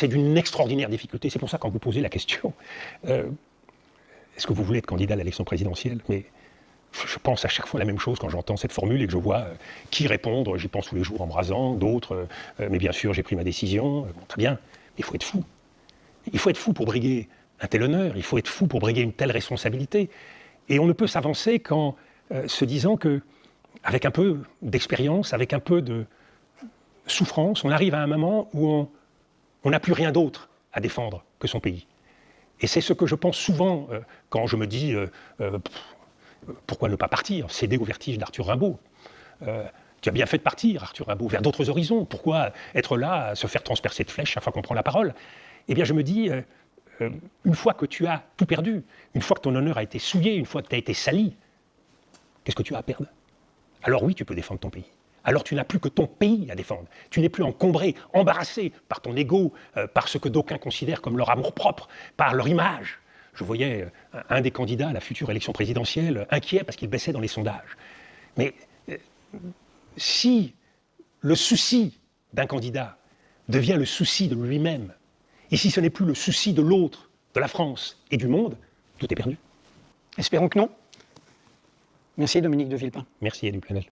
C'est d'une extraordinaire difficulté. C'est pour ça, quand vous posez la question, est-ce que vous voulez être candidat à l'élection présidentielle? Mais je pense à chaque fois la même chose quand j'entends cette formule et que je vois qui répondre. J'y pense tous les jours en me rasant, d'autres. Mais bien sûr, j'ai pris ma décision. Bon, très bien. Mais il faut être fou. Il faut être fou pour briguer un tel honneur. Il faut être fou pour briguer une telle responsabilité. Et on ne peut s'avancer qu'en se disant que, avec un peu d'expérience, avec un peu de souffrance, on arrive à un moment où on n'a plus rien d'autre à défendre que son pays. Et c'est ce que je pense souvent quand je me dis pourquoi ne pas partir, céder au vertige d'Arthur Rimbaud. Tu as bien fait de partir, Arthur Rimbaud, vers d'autres horizons. Pourquoi être là, à se faire transpercer de flèches chaque fois qu'on prend la parole? Eh bien, je me dis, une fois que tu as tout perdu, une fois que ton honneur a été souillé, une fois que tu as été sali, qu'est-ce que tu as à perdre? Alors oui, tu peux défendre ton pays. Alors tu n'as plus que ton pays à défendre. Tu n'es plus encombré, embarrassé par ton ego, par ce que d'aucuns considèrent comme leur amour-propre, par leur image. Je voyais un des candidats à la future élection présidentielle inquiet parce qu'il baissait dans les sondages. Mais si le souci d'un candidat devient le souci de lui-même, et si ce n'est plus le souci de l'autre, de la France et du monde, tout est perdu. Espérons que non. Merci Dominique de Villepin. Merci Élie Planel.